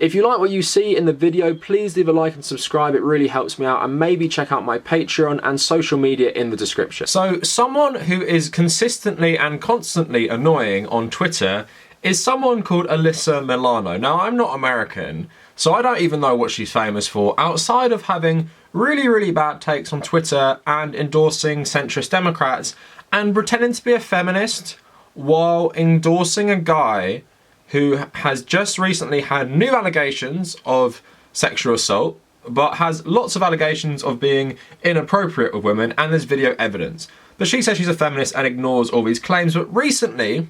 If you like what you see in the video, please leave a like and subscribe. It really helps me out, and maybe check out my Patreon and social media in the description. So someone who is consistently and constantly annoying on Twitter is someone called Alyssa Milano. Now, I'm not American, so I don't even know what she's famous for, outside of having really bad takes on Twitter and endorsing centrist Democrats and pretending to be a feminist while endorsing a guy who has just recently had new allegations of sexual assault, but has lots of allegations of being inappropriate with women, and there's video evidence. But she says she's a feminist and ignores all these claims. But recently,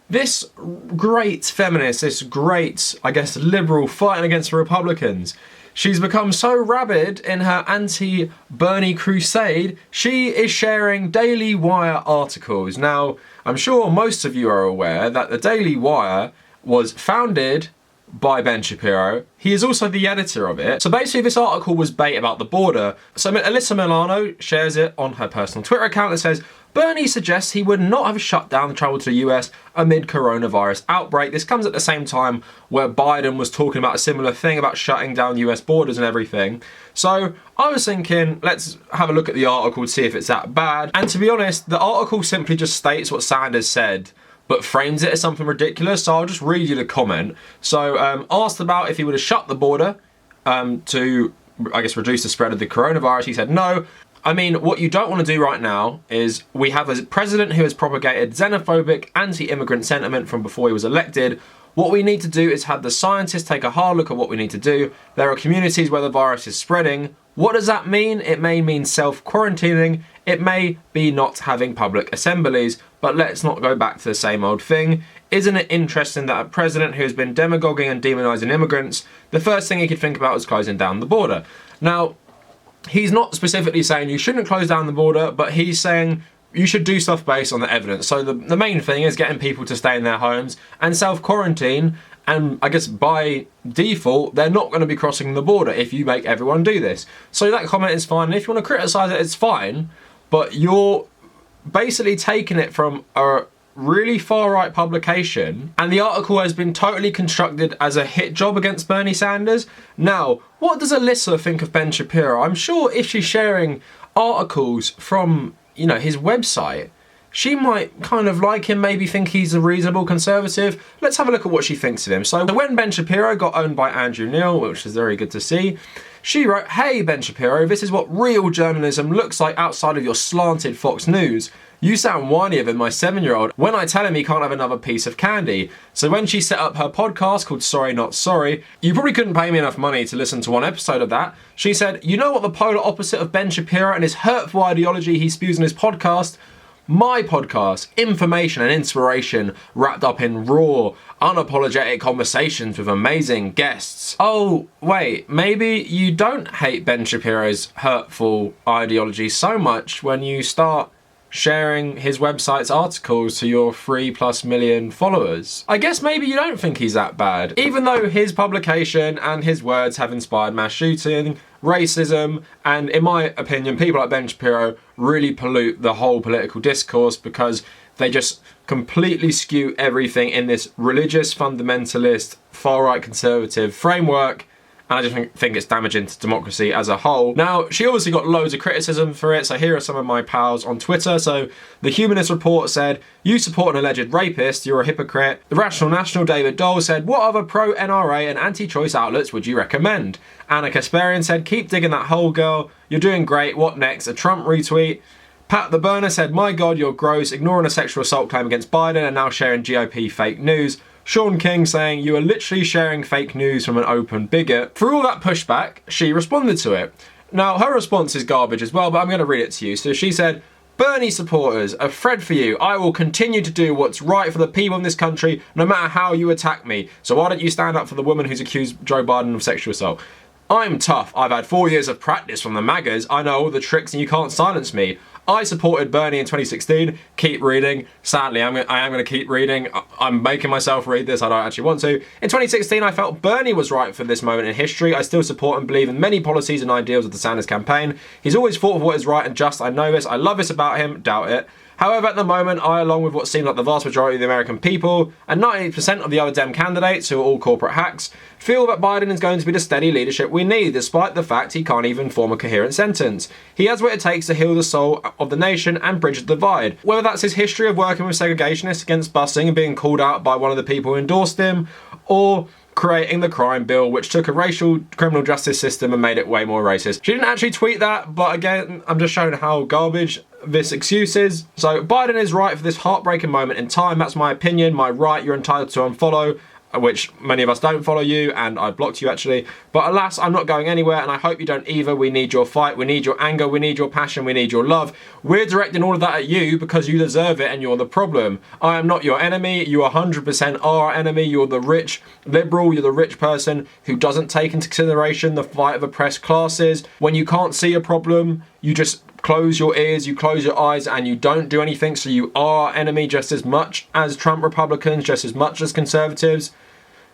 this great feminist, this great, I guess, liberal fighting against the Republicans, she's become so rabid in her anti-Bernie crusade, she is sharing Daily Wire articles. Now, I'm sure most of you are aware that the Daily Wire was founded by Ben Shapiro. He is also the editor of it. So basically this article was bait about the border. So Alyssa Milano shares it on her personal Twitter account that says, Bernie suggests he would not have shut down the travel to the US amid coronavirus outbreak. This comes at the same time where Biden was talking about a similar thing about shutting down US borders and everything. So I was thinking, let's have a look at the article to see if it's that bad. And to be honest, the article simply just states what Sanders said, but frames it as something ridiculous. So I'll just read you the comment. So asked about if he would have shut the border to, I guess, reduce the spread of the coronavirus, he said no. I mean, what you don't want to do right now is we have a president who has propagated xenophobic, anti-immigrant sentiment from before he was elected. What we need to do is have the scientists take a hard look at what we need to do. There are communities where the virus is spreading. What does that mean? It may mean self-quarantining. It may be not having public assemblies, but let's not go back to the same old thing. Isn't it interesting that a president who has been demagoguing and demonizing immigrants, the first thing he could think about was closing down the border? Now, he's not specifically saying you shouldn't close down the border, but he's saying you should do stuff based on the evidence. So the main thing is getting people to stay in their homes and self-quarantine, and I guess by default, they're not going to be crossing the border if you make everyone do this. So that comment is fine, and if you want to criticise it, it's fine, but you're basically taking it from a really far-right publication, and the article has been totally constructed as a hit job against Bernie Sanders. Now, what does Alyssa think of Ben Shapiro? I'm sure if she's sharing articles from, you know, his website, she might kind of like him, maybe think he's a reasonable conservative. Let's have a look at what she thinks of him. So when Ben Shapiro got owned by Andrew Neil, which is very good to see, she wrote, "Hey Ben Shapiro, this is what real journalism looks like outside of your slanted Fox News. You sound whinier than my 7-year-old when I tell him he can't have another piece of candy." So when she set up her podcast called Sorry Not Sorry, you probably couldn't pay me enough money to listen to one episode of that. She said, "You know what the polar opposite of Ben Shapiro and his hurtful ideology he spews in his podcast? My podcast, information and inspiration wrapped up in raw, unapologetic conversations with amazing guests." Oh, wait, maybe you don't hate Ben Shapiro's hurtful ideology so much when you start sharing his website's articles to your 3+ million followers. I guess maybe you don't think he's that bad, even though his publication and his words have inspired mass shooting, racism, and in my opinion, people like Ben Shapiro really pollute the whole political discourse because they just completely skew everything in this religious, fundamentalist, far-right conservative framework, and I just think it's damaging to democracy as a whole. Now, she obviously got loads of criticism for it, so here are some of my pals on Twitter. So, The Humanist Report said, "You support an alleged rapist, you're a hypocrite." The Rational National David Dole said, "What other pro-NRA and anti-choice outlets would you recommend?" Anna Kasparian said, "Keep digging that hole, girl. You're doing great. What next? A Trump retweet." Pat the Burner said, "My God, you're gross, ignoring a sexual assault claim against Biden and now sharing GOP fake news." Sean King saying, "You are literally sharing fake news from an open bigot." For all that pushback, she responded to it. Now, her response is garbage as well, but I'm going to read it to you. So she said, "Bernie supporters, a thread for you. I will continue to do what's right for the people in this country, no matter how you attack me. So why don't you stand up for the woman who's accused Joe Biden of sexual assault? I'm tough. I've had 4 years of practice from the MAGAs. I know all the tricks and you can't silence me. I supported Bernie in 2016. Keep reading." Sadly, I am going to keep reading. I'm making myself read this. I don't actually want to. "In 2016, I felt Bernie was right for this moment in history. I still support and believe in many policies and ideals of the Sanders campaign. He's always fought for what is right and just. I know this. I love this about him. Doubt it. However, at the moment, I, along with what seems like the vast majority of the American people, and 98% of the other Dem candidates, who are all corporate hacks, feel that Biden is going to be the steady leadership we need, despite the fact he can't even form a coherent sentence. He has what it takes to heal the soul of the nation and bridge the divide. Whether that's his history of working with segregationists against busing and being called out by one of the people who endorsed him, or creating the crime bill, which took a racial criminal justice system and made it way more racist. She didn't actually tweet that, but again, I'm just showing how garbage this excuse is. So Biden is right for this heartbreaking moment in time. That's my opinion, my right. You're entitled to unfollow, which many of us don't follow you, and I blocked you actually. But alas, I'm not going anywhere, and I hope you don't either. We need your fight, we need your anger, we need your passion, we need your love. We're directing all of that at you because you deserve it and you're the problem. I am not your enemy. You 100% are our enemy. You're the rich liberal, you're the rich person who doesn't take into consideration the fight of oppressed classes. When you can't see a problem, you just close your ears, you close your eyes, and you don't do anything. So you are our enemy just as much as Trump Republicans, just as much as conservatives.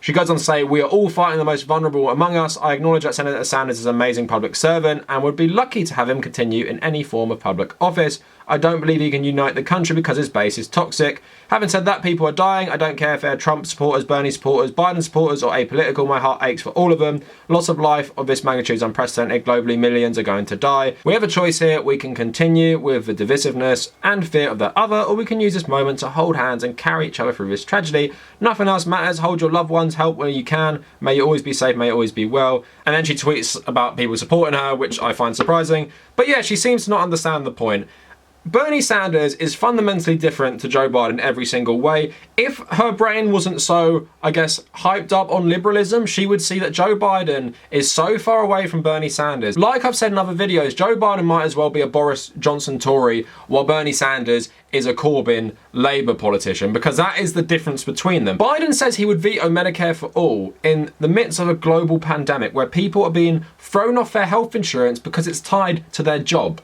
She goes on to say, we are all fighting the most vulnerable among us. I acknowledge that Senator Sanders is an amazing public servant and would be lucky to have him continue in any form of public office. I don't believe he can unite the country because his base is toxic. Having said that, people are dying. I don't care if they're Trump supporters, Bernie supporters, Biden supporters, or apolitical. My heart aches for all of them. Loss of life of this magnitude is unprecedented. Globally, millions are going to die. We have a choice here. We can continue with the divisiveness and fear of the other, or we can use this moment to hold hands and carry each other through this tragedy. Nothing else matters. Hold your loved ones. Help where you can. May you always be safe. May you always be well. And then she tweets about people supporting her, which I find surprising. But yeah, she seems to not understand the point. Bernie Sanders is fundamentally different to Joe Biden every single way. If her brain wasn't so, I guess, hyped up on liberalism, she would see that Joe Biden is so far away from Bernie Sanders. Like I've said in other videos, Joe Biden might as well be a Boris Johnson Tory, while Bernie Sanders is a Corbyn Labour politician, because that is the difference between them. Biden says he would veto Medicare for all in the midst of a global pandemic where people are being thrown off their health insurance because it's tied to their job.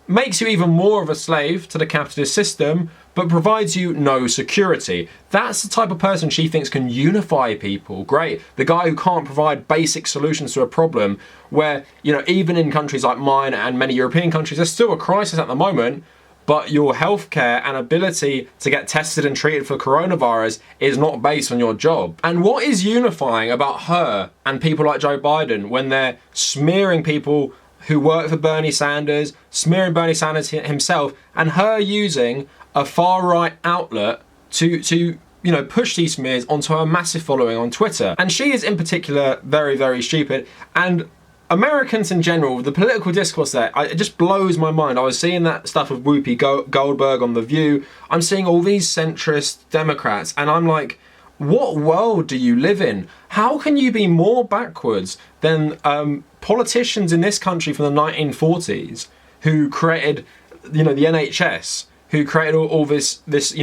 Makes you even more of a slave to the capitalist system, but provides you no security. That's the type of person she thinks can unify people. Great. The guy who can't provide basic solutions to a problem where, you know, even in countries like mine and many European countries, there's still a crisis at the moment, but your healthcare and ability to get tested and treated for coronavirus is not based on your job. And what is unifying about her and people like Joe Biden when they're smearing people who work for Bernie Sanders, smearing Bernie Sanders himself, and her using a far-right outlet to push these smears onto her massive following on Twitter. And she is in particular very, very stupid. And Americans in general, the political discourse there, it just blows my mind. I was seeing that stuff with Whoopi Goldberg on The View. I'm seeing all these centrist Democrats, and I'm like, what world do you live in? How can you be more backwards than politicians in this country from the 1940s who created, the NHS, who created all this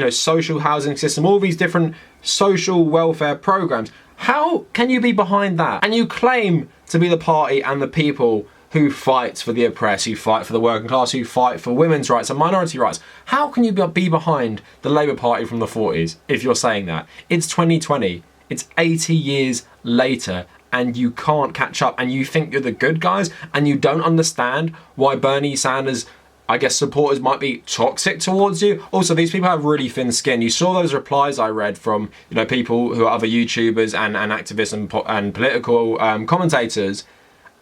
social housing system, all these different social welfare programs? How can you be behind that? And you claim to be the party and the people who fight for the oppressed, who fight for the working class, who fight for women's rights and minority rights. How can you be behind the Labour Party from the 40s if you're saying that? It's 2020. It's 80 years later, and you can't catch up, and you think you're the good guys, and you don't understand why Bernie Sanders, I guess, supporters might be toxic towards you. Also, these people have really thin skin. You saw those replies I read from, people who are other YouTubers and activists and political commentators,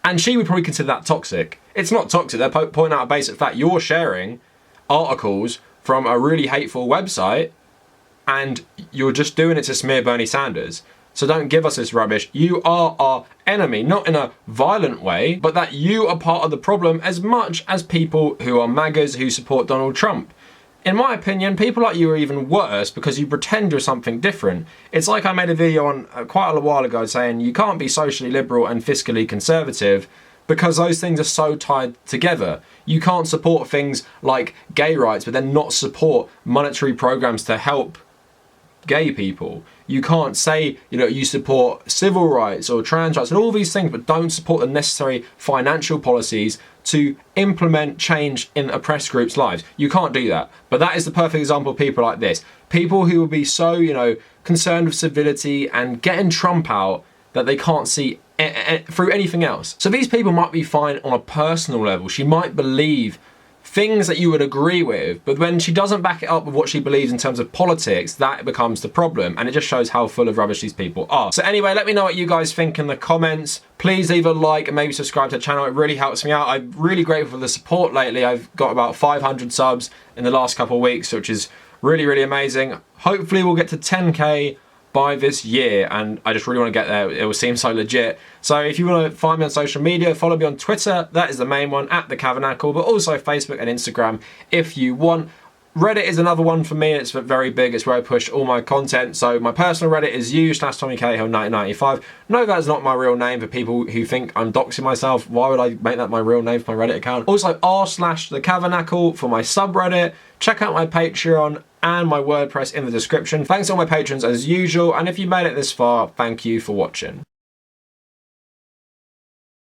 and she would probably consider that toxic. It's not toxic. They're pointing out a basic fact. You're sharing articles from a really hateful website, and you're just doing it to smear Bernie Sanders. So don't give us this rubbish. You are our enemy, not in a violent way, but that you are part of the problem as much as people who are MAGAs who support Donald Trump. In my opinion, people like you are even worse because you pretend you're something different. It's like I made a video on quite a while ago saying you can't be socially liberal and fiscally conservative because those things are so tied together. You can't support things like gay rights but then not support monetary programs to help gay people. You can't say, you support civil rights or trans rights and all these things, but don't support the necessary financial policies to implement change in oppressed groups' lives. You can't do that. But that is the perfect example of people like this. People who will be so, concerned with civility and getting Trump out that they can't see through anything else. So these people might be fine on a personal level. She might believe things that you would agree with, but when she doesn't back it up with what she believes in terms of politics, that becomes the problem, and it just shows how full of rubbish these people are. So anyway, let me know what you guys think in the comments. Please leave a like and maybe subscribe to the channel. It really helps me out. I'm really grateful for the support lately. I've got about 500 subs in the last couple of weeks, which is really, really amazing. Hopefully we'll get to 10K by this year, and I just really want to get there. It will seem so legit. So if you want to find me on social media, follow me on Twitter, that is the main one, @TheCavernacle, but also Facebook and Instagram if you want. Reddit is another one for me. It's very big. It's where I push all my content. So my personal Reddit is u/TommyCahill1995. No, that's not my real name for people who think I'm doxing myself. Why would I make that my real name for my Reddit account? Also r/TheCavernacle for my subreddit. Check out my Patreon and my WordPress in the description. Thanks to all my patrons as usual, and if you made it this far, thank you for watching.